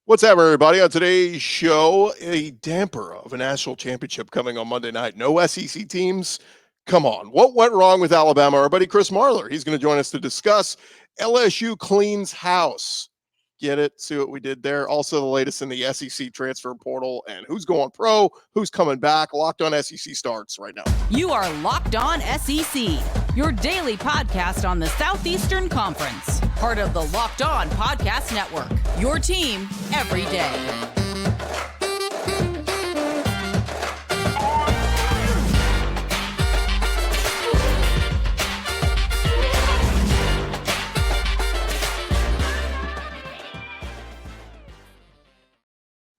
What's up, everybody? On today's show, a damper of a national championship coming on Monday night. No SEC teams. Come on. What went wrong with Alabama? Our buddy Chris Marler. He's going to join us to discuss LSU cleans house. Get it? See what we did there? Also, the latest in the SEC transfer portal and who's going pro, who's coming back. Locked on SEC starts right now. You are Locked On SEC, your daily podcast on the Southeastern Conference. Part of the Locked On Podcast Network, your team every day.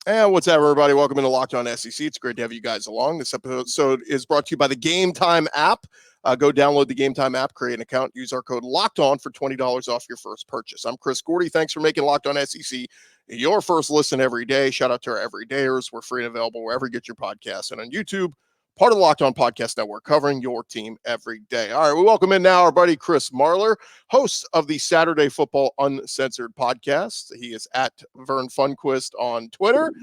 And what's up, everybody? Welcome into Locked On SEC. It's great to have you guys along. This episode is brought to you by the Gametime app. Go download the Gametime app, create an account, use our code LOCKEDON for $20 off your first purchase. I'm Chris Gordy. Thanks for making Locked On SEC your first listen every day. Shout out to our everydayers. We're free and available wherever you get your podcasts and on YouTube. Part of the Locked On Podcast Network, covering your team every day. All right, we welcome in now our buddy Chris Marler, host of the Saturday Football Uncensored podcast. He is at Vern Funquist on Twitter.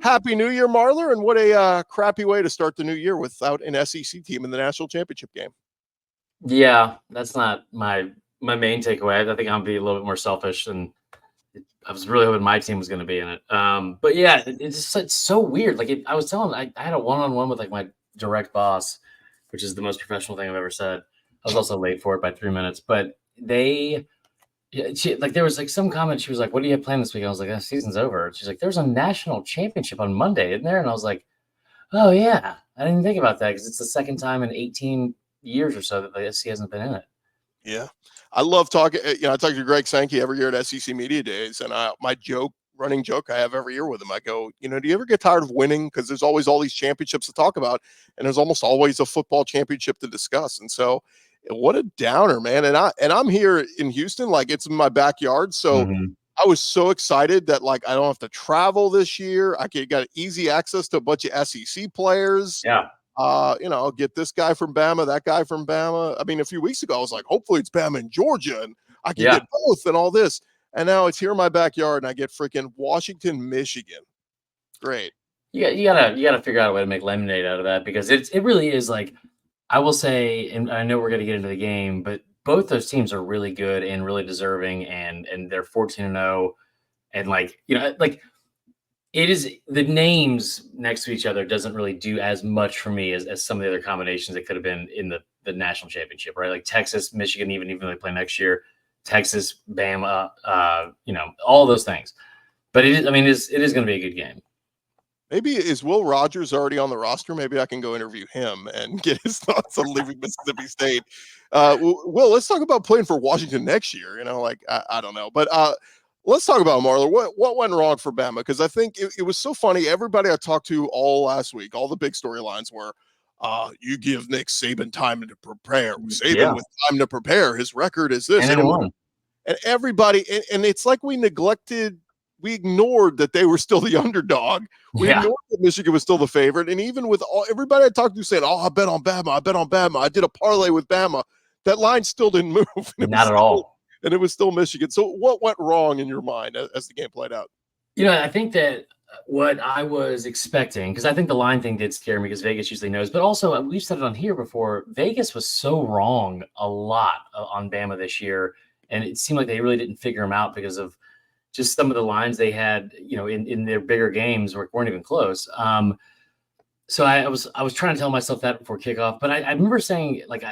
Happy New Year, Marler, and what a crappy way to start the new year without an SEC team in the national championship game. Yeah, that's not my main takeaway. I think I'm be a little bit more selfish, and I was really hoping my team was going to be in it. But yeah, it's so weird. Like I was telling, I had a one-on-one with like my direct boss, which is the most professional thing I've ever said. I was also late for it by 3 minutes, but there was like some comment. She was like, "What do you have planned this week?" I was like, "Season's over." She's like, "There's a national championship on Monday, isn't there?" And I was like, "Oh yeah, I didn't think about that because it's the second time in 18 years or so that the SEC hasn't been in it." Yeah, I love talking. I talk to Greg Sankey every year at SEC Media Days, and my running joke I have every year with him, I go, do you ever get tired of winning? Because there's always all these championships to talk about, and there's almost always a football championship to discuss. And so, what a downer, man. And I'm here in Houston, like it's in my backyard, so. Mm-hmm. I was so excited that like I don't have to travel this year. I got easy access to a bunch of SEC players. Yeah. I'll get this guy from Bama, that guy from Bama. I mean, a few weeks ago, I was like, hopefully it's Bama in Georgia, and I can get both and all this. And now it's here in my backyard, and I get freaking Washington, Michigan. Great. You gotta figure out a way to make lemonade out of that, because it really is like, I will say, and I know we're gonna get into the game, but both those teams are really good and really deserving, and they're 14-0, and like it is, the names next to each other doesn't really do as much for me as some of the other combinations that could have been in the national championship, right? Like Texas, Michigan, even though they play next year, Texas, Bama, all those things. But it is going to be a good game. Maybe is Will Rogers already on the roster? Maybe I can go interview him and get his thoughts on leaving Mississippi State. Will, let's talk about playing for Washington next year. I don't know, but let's talk about Marler. What went wrong for Bama? Because I think it was so funny. Everybody I talked to all last week, all the big storylines were, you give Nick Saban time to prepare. Saban with time to prepare. His record is this. And everybody, and it's like we ignored that they were still the underdog. We ignored that Michigan was still the favorite. And even with everybody I talked to saying, I bet on Bama. I did a parlay with Bama. That line still didn't move. Not at all. And it was still Michigan. So what went wrong in your mind as the game played out? I think that what I was expecting, because I think the line thing did scare me because Vegas usually knows, but also we've said it on here before, Vegas was so wrong a lot on Bama this year. And it seemed like they really didn't figure them out because of just some of the lines they had, in their bigger games weren't even close. So I was trying to tell myself that before kickoff, but I remember saying, like,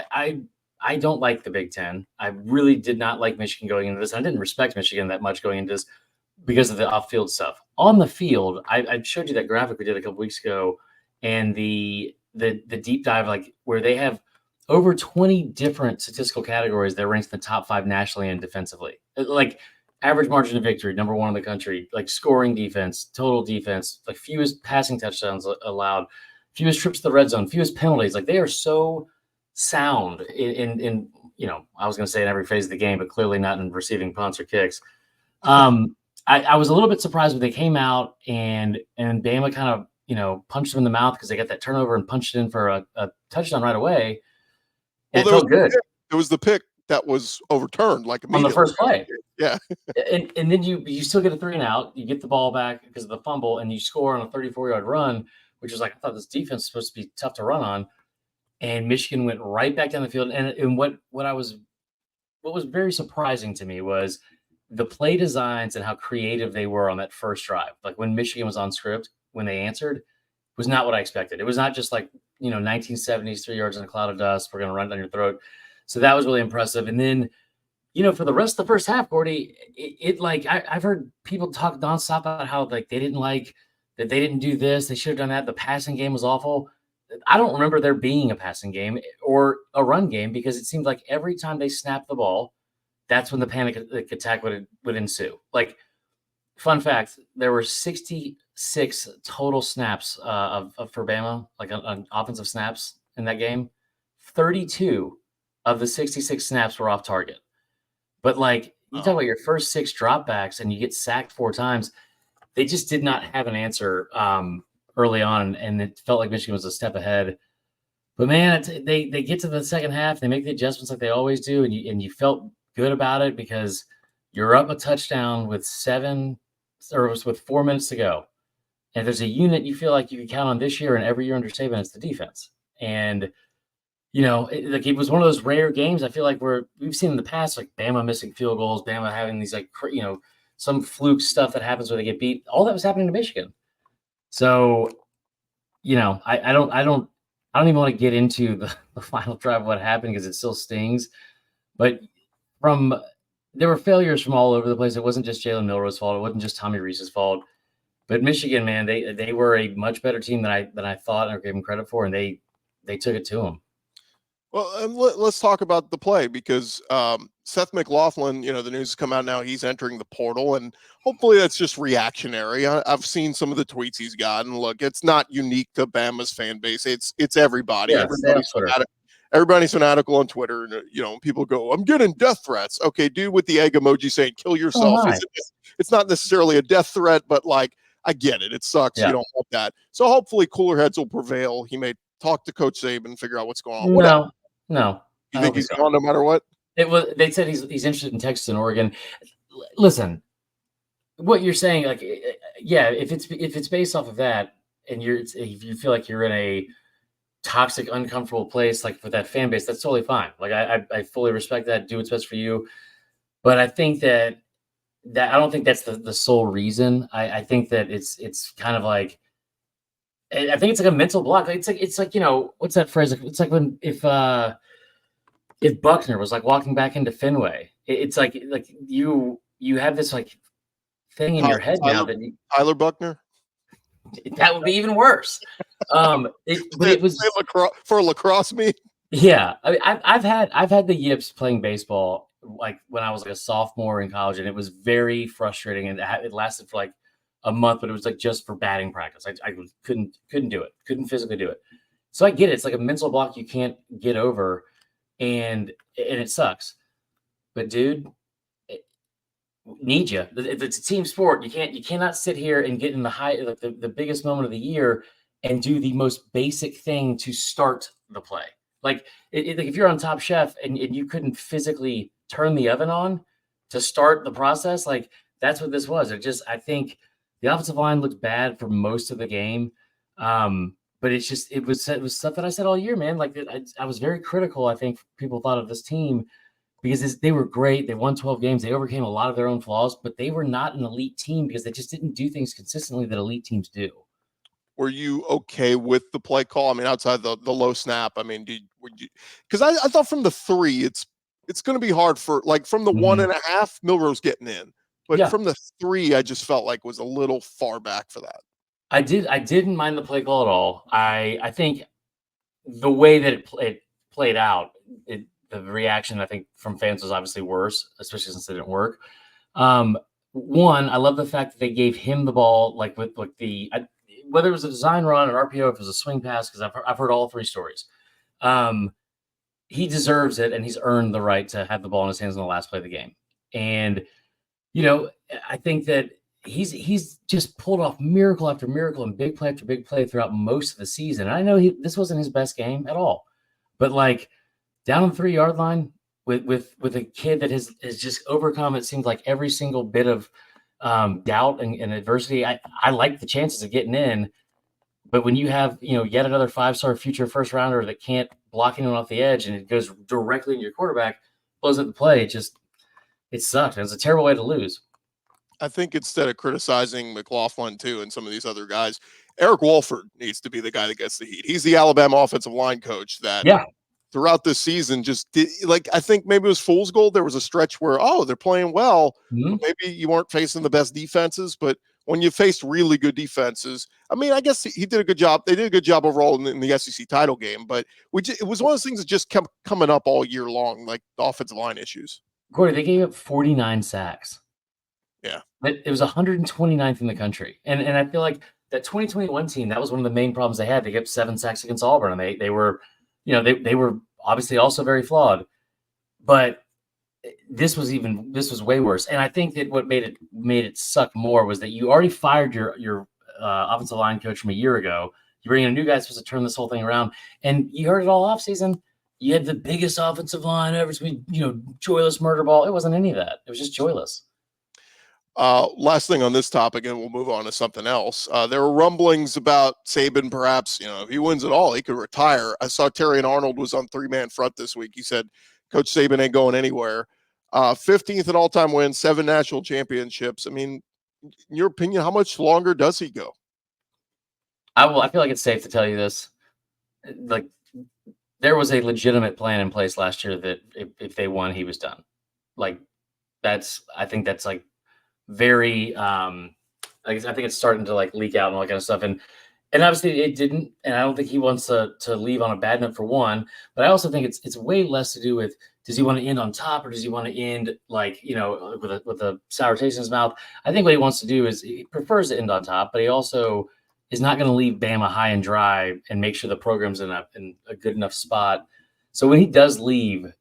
I don't like the Big Ten. I really did not like Michigan going into this. I didn't respect Michigan that much going into this because of the off-field stuff. On the field, I showed you that graphic we did a couple weeks ago, and the deep dive, like where they have over 20 different statistical categories that ranks in the top 5 nationally and defensively. Like average margin of victory, number 1 in the country, like scoring defense, total defense, like fewest passing touchdowns allowed, fewest trips to the red zone, fewest penalties. Like they are so sound in I was going to say in every phase of the game, but clearly not in receiving punts or kicks. I was a little bit surprised when they came out and Bama kind of, punched them in the mouth because they got that turnover and punched it in for a touchdown right away. It felt good. It was the pick that was overturned, like on the first play. Yeah. And then you still get a 3 and out. You get the ball back because of the fumble, and you score on a 34-yard run, which was like, I thought this defense was supposed to be tough to run on. And Michigan went right back down the field. And what was very surprising to me was the play designs and how creative they were on that first drive. Like when Michigan was on script, when they answered, was not what I expected. It was not just like, 1970s, 3 yards in a cloud of dust, we're going to run down your throat. So that was really impressive. And then, for the rest of the first half, Gordy, I've heard people talk nonstop about how like they didn't do this, they should have done that. The passing game was awful. I don't remember there being a passing game or a run game because it seemed like every time they snapped the ball, that's when the panic attack would ensue. Like, fun fact, there were 66 total snaps for Bama, like on offensive snaps in that game. 32 of the 66 snaps were off target. But like you talk about your first 6 dropbacks and you get sacked 4 times, they just did not have an answer early on, and it felt like Michigan was a step ahead. But man, they get to the second half, they make the adjustments like they always do, and you felt good about it because you're up a touchdown with 4 minutes to go. And if there's a unit you feel like you can count on this year and every year under Saban, it's the defense. And it was one of those rare games I feel like we've seen in the past, like Bama missing field goals, Bama having these some fluke stuff that happens where they get beat. All that was happening to Michigan. So, I don't even want to get into the final drive of what happened because it still stings. But there were failures from all over the place. It wasn't just Jalen Milroe's fault. It wasn't just Tommy Reese's fault. But Michigan, man, they were a much better team than I thought or gave them credit for, and they took it to them. Well, let's talk about the play because Seth McLaughlin, the news has come out now, he's entering the portal, and hopefully that's just reactionary. I've seen some of the tweets he's gotten. Look, it's not unique to Bama's fan base. It's everybody. Yeah, everybody's fanatical on Twitter. And, people go, I'm getting death threats. Okay, dude with the egg emoji saying kill yourself. Oh, it's not necessarily a death threat, but like, I get it. It sucks. Yeah. You don't want that. So hopefully cooler heads will prevail. He may talk to Coach Saban and figure out what's going on. No. You think he's gone no matter what? They said he's interested in Texas and Oregon. Listen, what you're saying, like, yeah, if it's based off of that, and if you feel like you're in a toxic, uncomfortable place, like with that fan base, that's totally fine. Like I fully respect that. Do what's best for you. But I think that I don't think that's the sole reason. I think that it's kind of like. I think it's like a mental block. It's like what's that phrase? It's like if Buckner was like walking back into Fenway, it's like you have this like thing in your head now that Tyler Buckner. That would be even worse. But it was for a lacrosse meet. Yeah, I've had the yips playing baseball like when I was like a sophomore in college, and it was very frustrating, and it lasted for like a month, but it was like just for batting practice. I couldn't do it. Couldn't physically do it. So I get it. It's like a mental block you can't get over, and it sucks. But dude, need you. It's a team sport. You cannot sit here and get in the biggest moment of the year and do the most basic thing to start the play. Like if you're on Top Chef and you couldn't physically turn the oven on to start the process, like that's what this was. I think the offensive line looked bad for most of the game. But it was stuff that I said all year, man. Like I was very critical. I think people thought of this team because they were great. They won 12 games. They overcame a lot of their own flaws, but they were not an elite team because they just didn't do things consistently that elite teams do. Were you okay with the play call? I mean, outside the low snap, I mean, because I thought from the 3, it's going to be hard for like from the 1.5, Milroe's getting in, but from the 3, I just felt like was a little far back for that. I didn't mind the play call at all. I think the way that it played out, the reaction I think from fans was obviously worse, especially since it didn't work. One, I love the fact that they gave him the ball, like with whether it was a design run, an RPO, if it was a swing pass, because I've heard all 3 stories. He deserves it, and he's earned the right to have the ball in his hands in the last play of the game. And I think that he's just pulled off miracle after miracle and big play after big play throughout most of the season. And I know this wasn't his best game at all, but like down on the 3-yard line, with a kid that has just overcome, it seems like, every single bit of doubt and adversity. I like the chances of getting in, but when you have, yet another 5-star future first rounder that can't block anyone off the edge and it goes directly into your quarterback, blows up the play, it sucked. It was a terrible way to lose. I think instead of criticizing McLaughlin too and some of these other guys, Eric Walford needs to be the guy that gets the heat. He's the Alabama offensive line coach that throughout this season just did, I think maybe it was fool's gold. There was a stretch where, they're playing well. Mm-hmm. Maybe you weren't facing the best defenses, but when you faced really good defenses, I mean, I guess he did a good job. They did a good job overall in the SEC title game, but it was one of those things that just kept coming up all year long, like the offensive line issues. Corey, they gave up 49 sacks. Yeah. It was 129th in the country. And I feel like that 2021 team, that was one of the main problems they had. They gave 7 sacks against Auburn, and they were, they were obviously also very flawed. But this was way worse. And I think that what made it suck more was that you already fired your offensive line coach from a year ago. You bring in a new guy supposed to turn this whole thing around, and you heard it all off season. You had the biggest offensive line ever. Joyless murder ball. It wasn't any of that. It was just joyless. Last thing on this topic, and we'll move on to something else. There were rumblings about Saban, perhaps, if he wins it all, he could retire. I saw Terry and Arnold was on 3-man front this week. He said, Coach Saban ain't going anywhere. 15th in all-time wins, 7 national championships. I mean, in your opinion, how much longer does he go? I feel like it's safe to tell you this. Like, there was a legitimate plan in place last year that if they won, he was done. Like, I think that's like very, I think it's starting to like leak out and all that kind of stuff. And obviously it didn't, and I don't think he wants to leave on a bad note for one, but I also think it's way less to do with, does he want to end on top or does he want to end like, with a sour taste in his mouth? I think what he wants to do is he prefers to end on top, but he also is not going to leave Bama high and dry and make sure the program's in a good enough spot. So when he does leave,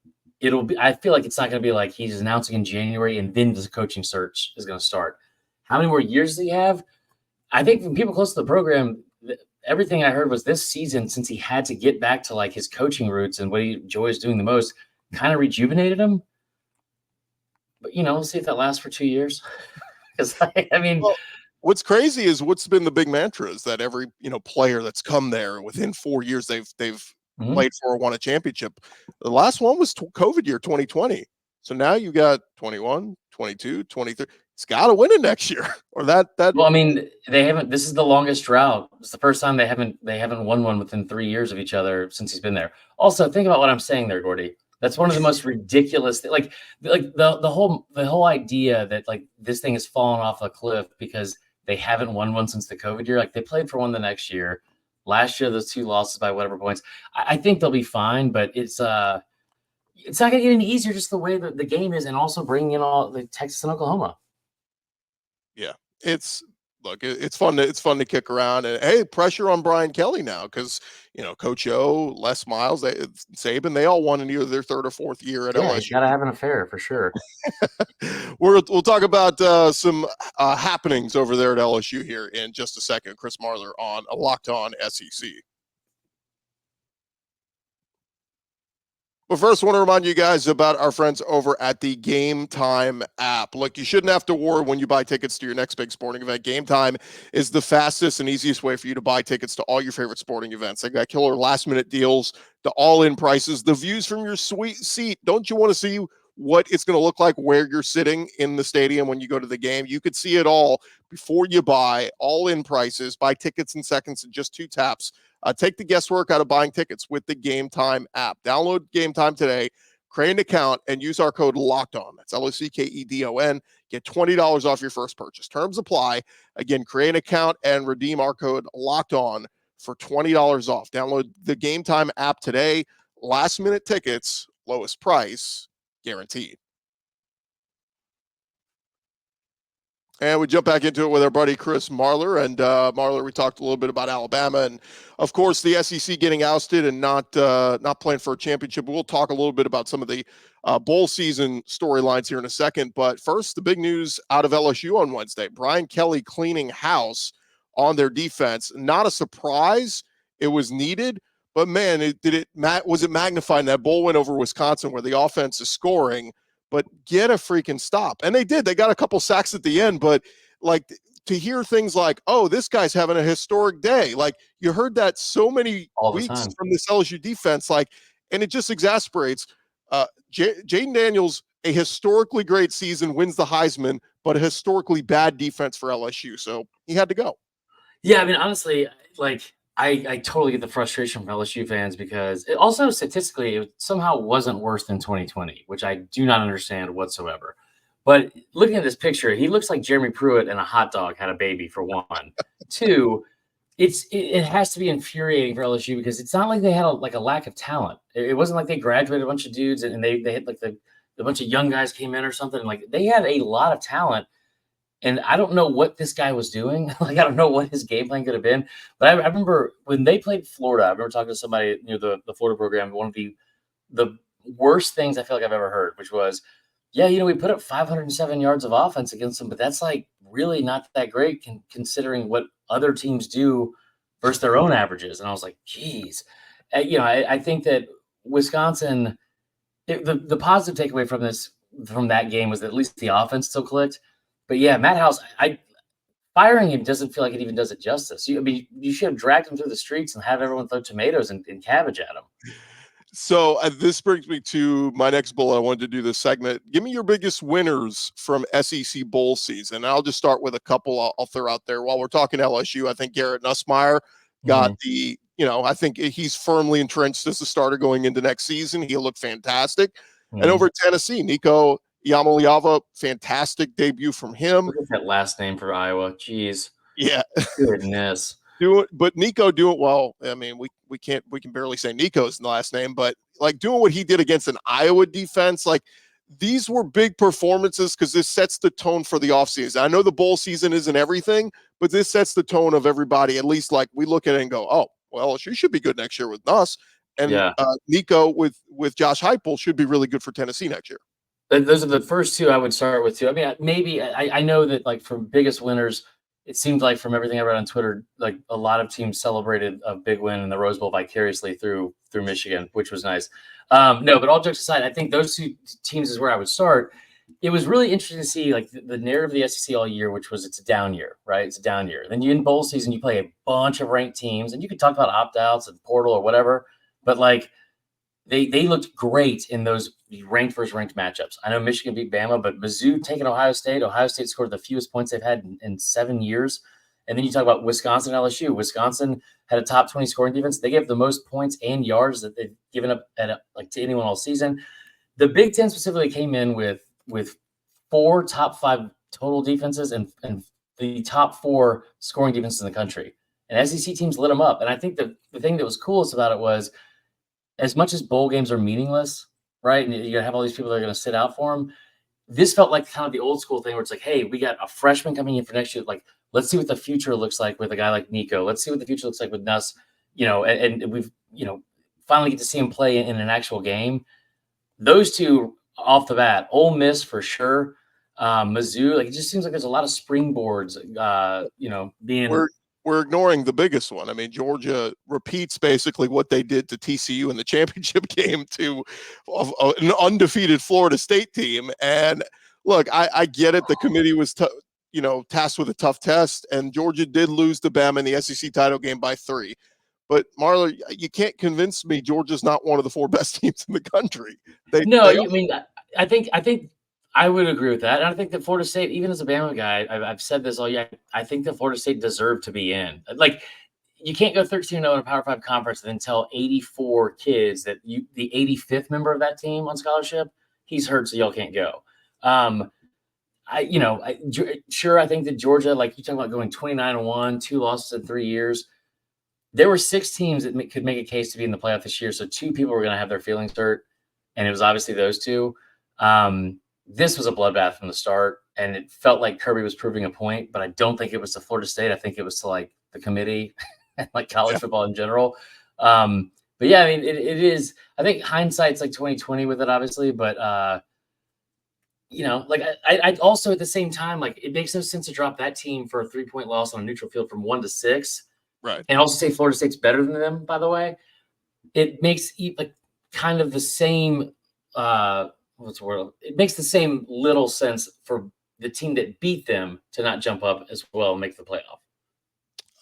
I feel like it's not going to be like he's announcing in January and then the coaching search is going to start. How many more years does he have? I think from people close to the program, everything I heard was this season, since he had to get back to like his coaching roots and what he enjoys doing the most, kind of rejuvenated him. But, we'll see if that lasts for 2 years. Because, well, what's crazy is what's been the big mantra is that every, player that's come there within 4 years, they've played for or won a championship. The last one was COVID year 2020. So now you got 21, 22, 23. It's got to win it next year or that. Well, I mean, they haven't. This is the longest drought. It's the first time they haven't won one within 3 years of each other since he's been there. Also, think about what I'm saying there, Gordy. That's one of the most ridiculous things. Like the whole idea that like this thing has fallen off a cliff because they haven't won one since the COVID year. Like they played for one the next year. Last year, those 2 losses by whatever points. I think they'll be fine, but it's not going to get any easier just the way that the game is, and also bringing in all the Texas and Oklahoma. Yeah, it's fun to kick around, and hey, pressure on Brian Kelly now because Coach O, Les Miles, Saban, they all won in either their 3rd or 4th year at LSU. You got to have an affair for sure. We'll talk about some happenings over there at LSU here in just a second. Chris Marler on Locked On SEC. But first, I want to remind you guys about our friends over at the Gametime app. Look, you shouldn't have to worry when you buy tickets to your next big sporting event. Gametime is the fastest and easiest way for you to buy tickets to all your favorite sporting events. They got killer last-minute deals, the all-in prices, the views from your sweet seat. Don't you want to see what it's going to look like where you're sitting in the stadium when you go to the game? You could see it all before you buy, all-in prices. Buy tickets in seconds in just 2 taps. Take the guesswork out of buying tickets with the Gametime app. Download Gametime today, create an account, and use our code LOCKEDON. That's LOCKEDON. Get $20 off your first purchase. Terms apply. Again, create an account and redeem our code LOCKEDON for $20 off. Download the Gametime app today. Last-minute tickets, lowest price, guaranteed. And we jump back into it with our buddy Chris Marler. And Marler, we talked a little bit about Alabama and, of course, the SEC getting ousted and not playing for a championship. We'll talk a little bit about some of the bowl season storylines here in a second. But first, the big news out of LSU on Wednesday. Brian Kelly cleaning house on their defense. Not a surprise. It was needed. But man, was it magnified? That bowl win over Wisconsin where the offense is scoring, but get a freaking stop. And they did. They got a couple sacks at the end, but like to hear things like, oh, this guy's having a historic day. Like you heard that so many weeks from this LSU defense, like, and it just exasperates. Jaden Daniels, a historically great season, wins the Heisman, but a historically bad defense for LSU. So he had to go. Yeah, I mean, honestly, like I totally get the frustration from LSU fans because it also statistically it somehow wasn't worse than 2020, which I do not understand whatsoever. But looking at this picture, he looks like Jeremy Pruitt and a hot dog had a baby, for one. Two, it has to be infuriating for LSU because it's not like they had a lack of talent. It wasn't like they graduated a bunch of dudes and they had like the bunch of young guys came in or something. Like they had a lot of talent. And I don't know what this guy was doing. Like, I don't know what his game plan could have been. But I remember when they played Florida, I remember talking to somebody near the Florida program. One of the worst things I feel like I've ever heard, which was, yeah, we put up 507 yards of offense against them, but that's like really not that great considering what other teams do versus their own averages. And I was like, geez. I think that Wisconsin, the positive takeaway from that game was that at least the offense still clicked. But yeah, Matt House, firing him doesn't feel like it even does it justice. You should have dragged him through the streets and have everyone throw tomatoes and cabbage at him. So this brings me to my next bullet. I wanted to do this segment. Give me your biggest winners from SEC bowl season. And I'll just start with a couple I'll throw out there. While we're talking LSU, I think Garrett Nussmeier got I think he's firmly entrenched as a starter going into next season. He'll look fantastic. And over at Tennessee, Nico Iamaleava, fantastic debut from him. Look at that last name for Iowa. Jeez. Yeah. Goodness. But Nico doing well. I mean, we can barely say Nico's last name, but like doing what he did against an Iowa defense, like these were big performances because this sets the tone for the offseason. I know the bowl season isn't everything, but this sets the tone of everybody. At least like we look at it and go, oh, well, she should be good next year with Nuss. And Nico with Josh Heupel should be really good for Tennessee next year. Those are the first two I would start with too. I mean, maybe I know that like from biggest winners, it seemed like from everything I read on Twitter, like a lot of teams celebrated a big win in the Rose Bowl vicariously through Michigan, which was nice. No, but all jokes aside, I think those two teams is where I would start. It was really interesting to see like the narrative of the SEC all year, which was it's a down year, right? It's a down year. Then you in bowl season, you play a bunch of ranked teams, and you could talk about opt-outs and portal or whatever, but like they looked great in those ranked versus ranked matchups. I know Michigan beat Bama, but Mizzou taking Ohio State scored the fewest points they've had in 7 years. And then you talk about Wisconsin and LSU. Wisconsin had a top 20 scoring defense. They gave the most points and yards that they've given up to anyone all season. The Big Ten specifically came in with 4 top 5 total defenses and the top 4 scoring defenses in the country. And SEC teams lit them up. And I think the thing that was coolest about it was, as much as bowl games are meaningless, right? And you're going to have all these people that are going to sit out for them. This felt like kind of the old school thing where it's like, hey, we got a freshman coming in for next year. Like, let's see what the future looks like with a guy like Nico. Let's see what the future looks like with Nuss, and we've, finally get to see him play in an actual game. Those two off the bat, Ole Miss for sure. Mizzou, like it just seems like there's a lot of springboards, being. We're ignoring the biggest one. I mean, Georgia repeats basically what they did to TCU in the championship game to an undefeated Florida State team. And look, I get it. The committee was, tasked with a tough test, and Georgia did lose to Bama in the SEC title game by 3. But Marler, you can't convince me Georgia's not one of the 4 best teams in the country. I think I would agree with that. And I think that Florida State, even as a Bama guy, I've said this all year, I think that Florida State deserved to be in. Like, you can't go 13-0 in a Power 5 conference and then tell 84 kids that the 85th member of that team on scholarship, he's hurt, so y'all can't go. I think that Georgia, like you talk about going 29-1, 2 losses in 3 years. There were 6 teams that could make a case to be in the playoff this year. So 2 people were going to have their feelings hurt. And it was obviously those 2. This was a bloodbath from the start, and it felt like Kirby was proving a point, but I don't think it was to Florida State. I think it was to like the committee and like college football in general. But yeah, I mean, it is, I think hindsight's like 2020 with it, obviously, but I also at the same time, like it makes no sense to drop that team for a 3-point loss on a neutral field from 1 to 6. Right. And also say Florida State's better than them, by the way. it makes like kind of the same what's the word? It makes the same little sense for the team that beat them to not jump up as well and make the playoff.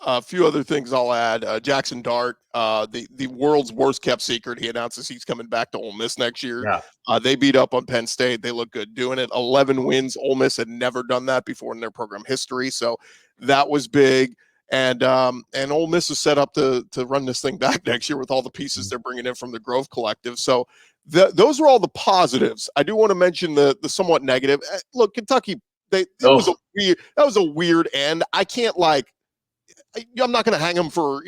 A few other things I'll add. Jackson Dart, the world's worst kept secret. He announces he's coming back to Ole Miss next year. Yeah. They beat up on Penn State. They look good doing it. 11 wins. Ole Miss had never done that before in their program history. So that was big. And Ole Miss is set up to run this thing back next year with all the pieces they're bringing in from the Grove Collective. So those are all the positives. I do want to mention the somewhat negative. Look, Kentucky, that was a weird end. I can't I'm not going to hang them for,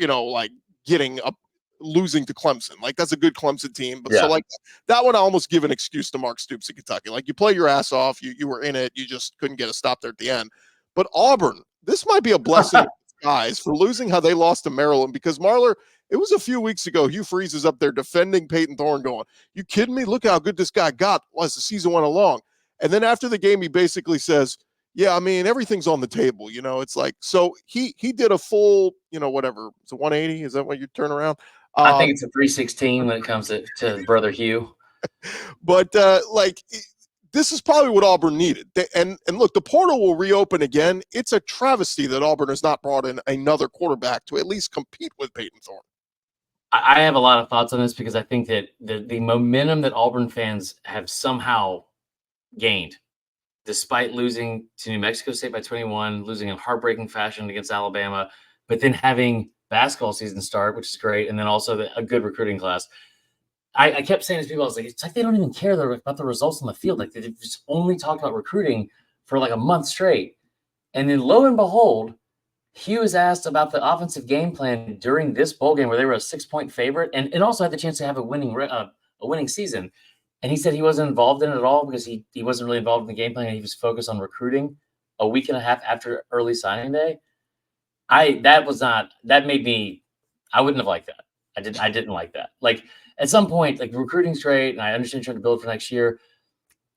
losing to Clemson. Like, that's a good Clemson team. But so that one, I almost give an excuse to Mark Stoops in Kentucky. Like, you play your ass off. You were in it. You just couldn't get a stop there at the end. But Auburn, this might be a blessing in disguise for losing how they lost to Maryland, because Marler, it was a few weeks ago, Hugh Freeze is up there defending Peyton Thorne going, you kidding me? Look how good this guy got as the season went along. And then after the game, he basically says, yeah, I mean, everything's on the table, It's like, so he did a full, whatever. It's a 180. Is that what you turn around? I think it's a 316 when it comes to brother Hugh. But this is probably what Auburn needed. And look, the portal will reopen again. It's a travesty that Auburn has not brought in another quarterback to at least compete with Peyton Thorne. I have a lot of thoughts on this because I think that the momentum that Auburn fans have somehow gained, despite losing to New Mexico State by 21, losing in heartbreaking fashion against Alabama, but then having basketball season start, which is great, and then also a good recruiting class. I kept saying to people, I was like, it's like they don't even care about the results on the field. Like, they've just only talked about recruiting for like a month straight. And then lo and behold, Hugh was asked about the offensive game plan during this bowl game where they were a 6-point favorite and also had the chance to have a winning season. And he said he wasn't involved in it at all because he wasn't really involved in the game plan. He was focused on recruiting a week and a half after early signing day. I wouldn't have liked that. I didn't like that. Like, at some point, like, recruiting's great, and I understand trying to build for next year.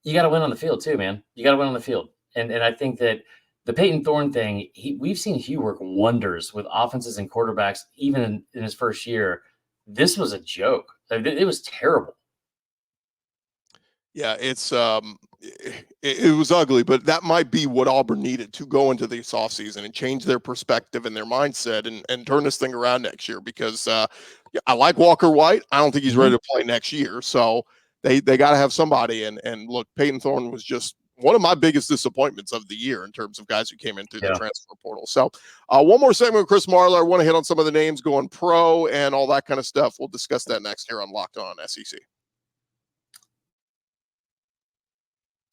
You got to win on the field too, man. You got to win on the field. And I think that the Peyton Thorne thing, we've seen Hugh work wonders with offenses and quarterbacks, even in his first year. This was a joke. It was terrible. Yeah, it was ugly, but that might be what Auburn needed to go into this offseason and change their perspective and their mindset and turn this thing around next year, because I like Walker White. I don't think he's ready to play next year. So they got to have somebody. And look, Peyton Thorne was just one of my biggest disappointments of the year in terms of guys who came in through the transfer portal. So one more segment with Chris Marler. I want to hit on some of the names going pro and all that kind of stuff. We'll discuss that next here on Locked On SEC.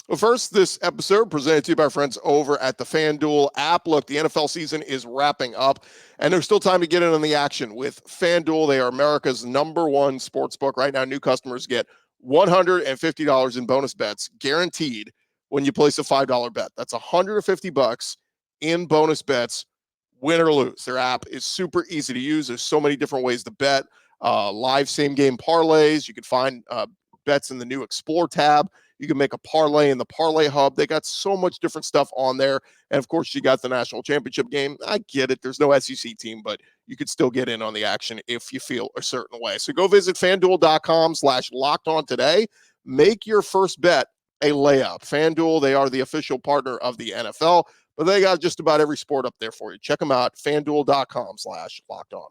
Well, first, this episode presented to you by our friends over at the FanDuel app. Look, the NFL season is wrapping up, and there's still time to get in on the action with FanDuel. They are America's #1 sportsbook. Right now, new customers get $150 in bonus bets guaranteed when you place a $5 bet. That's $150 in bonus bets, win or lose. Their app is super easy to use. There's so many different ways to bet. Live same-game parlays. You can find bets in the new Explore tab. You can make a parlay in the Parlay Hub. They got so much different stuff on there. And, of course, you got the national championship game. I get it. There's no SEC team, but you could still get in on the action if you feel a certain way. So go visit FanDuel.com/LockedOn today. Make your first bet a layup. FanDuel, they are the official partner of the NFL, but they got just about every sport up there for you. Check them out, FanDuel.com/LockedOn.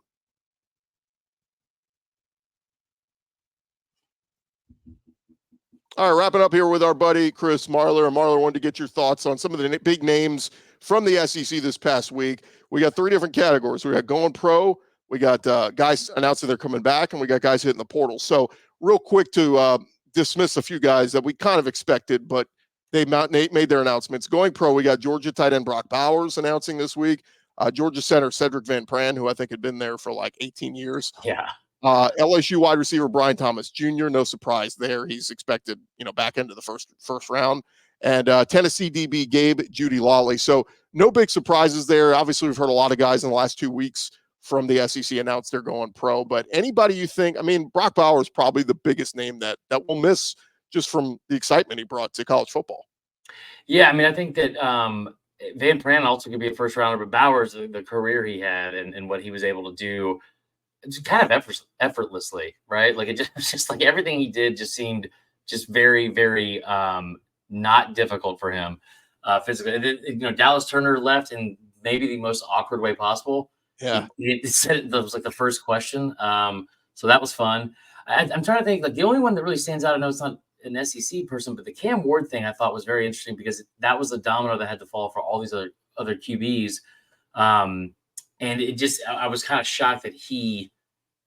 All right, wrapping up here with our buddy Chris Marler. And Marler, wanted to get your thoughts on some of the big names from the SEC this past week. We got 3 different categories. We got going pro, we got guys announcing they're coming back, and we got guys hitting the portal. So real quick to dismiss a few guys that we kind of expected, but they made their announcements. Going pro, we got Georgia tight end Brock Bowers announcing this week. Georgia center Cedric Van Pran, who I think had been there for like 18 years. Yeah. LSU wide receiver Brian Thomas Jr., no surprise there. He's expected, back into the first round. And Tennessee DB Gabe Judy Lawley. So no big surprises there. Obviously, we've heard a lot of guys in the last 2 weeks from the SEC announce they're going pro. But anybody you think, Brock Bowers is probably the biggest name that we'll miss just from the excitement he brought to college football. Yeah, I think that Van Pran also could be a first rounder, but Bowers, the career he had and what he was able to do it's kind of effortlessly, right? Like it just like everything he did just seemed just very, very not difficult for him physically. And then, Dallas Turner left in maybe the most awkward way possible. Yeah. He said that was like the first question. So that was fun. I'm trying to think, like the only one that really stands out, I know it's not an SEC person, but the Cam Ward thing I thought was very interesting because that was a domino that had to fall for all these other QBs. And I was kind of shocked that he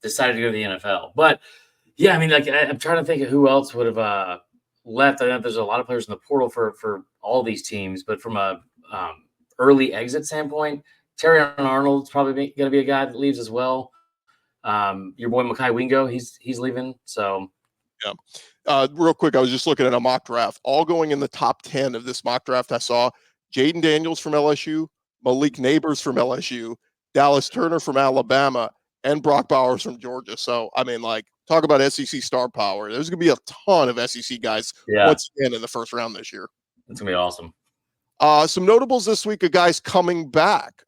decided to go to the NFL. But yeah, I mean, like I'm trying to think of who else would have left. I know there's a lot of players in the portal for all these teams, but from a early exit standpoint, Terry Arnold's probably going to be a guy that leaves as well. Your boy Makai Wingo, he's leaving. So yeah. Real quick, I was just looking at a mock draft. All going in the top 10 of this mock draft, I saw Jaden Daniels from LSU, Malik Neighbors from LSU, Dallas Turner from Alabama, and Brock Bowers from Georgia. So, I mean, like, talk about SEC star power. There's going to be a ton of SEC guys once again in the first round this year. It's going to be awesome. Some notables this week of guys coming back.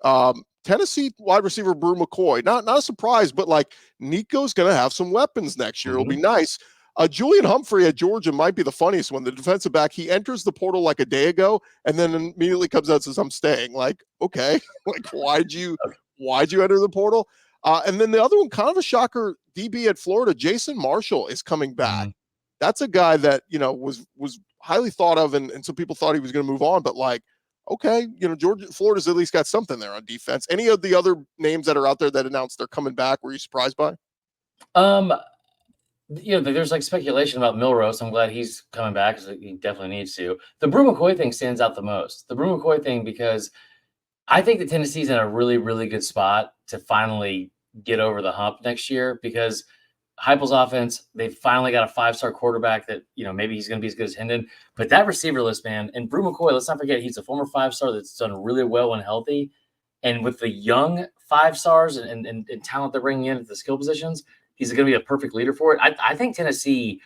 Tennessee wide receiver Bru McCoy. Not a surprise, but like Nico's going to have some weapons next year. It'll be nice. Julian Humphrey at Georgia might be the funniest one. The defensive back, he enters the portal like a day ago and then immediately comes out and says, I'm staying. Like, okay, like why'd you enter the portal? And then the other one, kind of a shocker, DB at Florida, Jason Marshall is coming back. That's a guy that, was highly thought of and some people thought he was going to move on, but like, okay, Florida's at least got something there on defense. Any of the other names that are out there that announced they're coming back, were you surprised by? There's like speculation about Milrose. I'm glad he's coming back because he definitely needs to. The Bru McCoy thing stands out the most. The Bru McCoy thing, because I think that Tennessee's in a really, really good spot to finally get over the hump next year because Heupel's offense, they finally got a 5-star quarterback that, maybe he's going to be as good as Hendon. But that receiver list, man, and Bru McCoy, let's not forget, he's a former 5-star that's done really well when healthy. And with the young 5-stars and talent they're bringing in at the skill positions, he's going to be a perfect leader for it. I think Tennessee,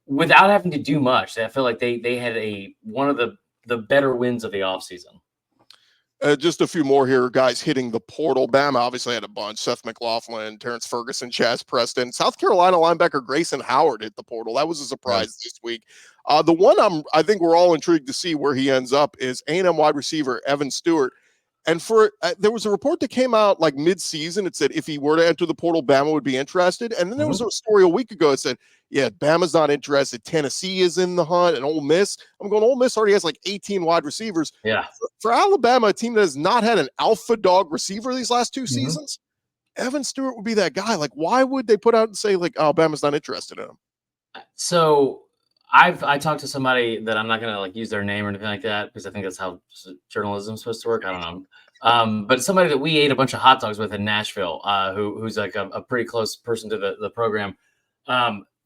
without having to do much, I feel like they had one of the better wins of the offseason. Just a few more here, guys hitting the portal. Bama obviously had a bunch. Seth McLaughlin, Terrence Ferguson, Chaz Preston. South Carolina linebacker Grayson Howard hit the portal. That was a surprise this week. The one I think we're all intrigued to see where he ends up is A&M wide receiver Evan Stewart. And there was a report that came out like mid-season. It said if he were to enter the portal, Bama would be interested. And then there was a story a week ago that said, yeah, Bama's not interested. Tennessee is in the hunt, and Ole Miss. I'm going, Ole Miss already has like 18 wide receivers. Yeah. For Alabama, a team that has not had an alpha dog receiver these last two seasons, Evan Stewart would be that guy. Like, why would they put out and say like, oh, Bama's not interested in him? So I talked to somebody that I'm not going to like use their name or anything like that because I think that's how journalism is supposed to work. I don't know. But somebody that we ate a bunch of hot dogs with in Nashville, who's like a pretty close person to the program.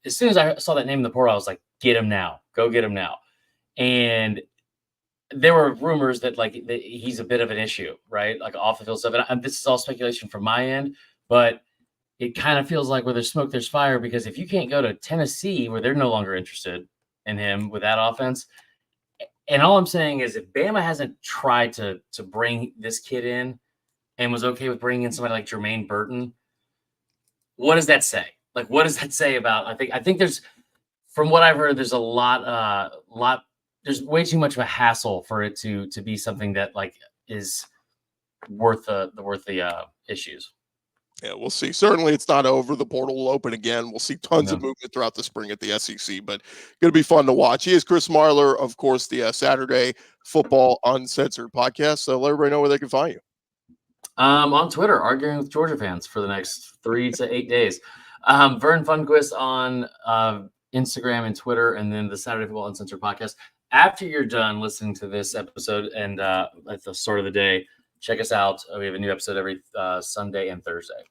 As soon as I saw that name in the portal, I was like, get him now. Go get him now. And there were rumors that he's a bit of an issue, right? Like off the field stuff. And this is all speculation from my end, but it kind of feels like where there's smoke, there's fire, because if you can't go to Tennessee where they're no longer interested in him with that offense. And all I'm saying is if Bama hasn't tried to bring this kid in and was okay with bringing in somebody like Jermaine Burton, what does that say? Like, what does that say about, I think there's, from what I've heard, there's a lot, there's way too much of a hassle for it to be something that like is worth the issues. Yeah, we'll see. Certainly it's not over. The portal will open again. We'll see tons of movement throughout the spring at the SEC, but going to be fun to watch. He is Chris Marler, of course, the Saturday Football Uncensored podcast. So let everybody know where they can find you. On Twitter, arguing with Georgia fans for the next 3 to 8 days. Vern Funquist on Instagram and Twitter, and then the Saturday Football Uncensored podcast. After you're done listening to this episode and at the start of the day, check us out. We have a new episode every Sunday and Thursday.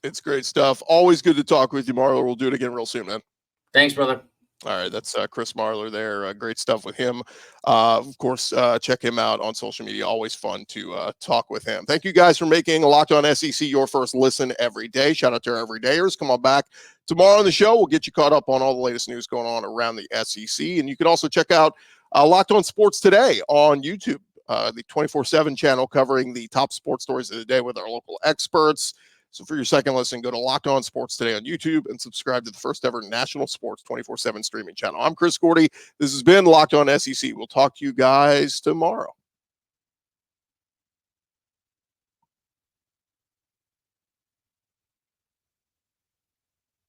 It's great stuff. Always good to talk with you, Marler. We'll do it again real soon, man. Thanks, brother. All right, that's Chris Marler there. Great stuff with him. Of course, check him out on social media. Always fun to talk with him. Thank you guys for making Locked On SEC your first listen every day. Shout out to our everydayers. Come on back tomorrow on the show. We'll get you caught up on all the latest news going on around the SEC. And you can also check out Locked On Sports Today on YouTube, the 24/7 channel covering the top sports stories of the day with our local experts. So for your second listen, go to Locked On Sports Today on YouTube and subscribe to the first ever national sports 24/7 streaming channel. I'm Chris Gordy. This has been Locked On SEC. We'll talk to you guys tomorrow.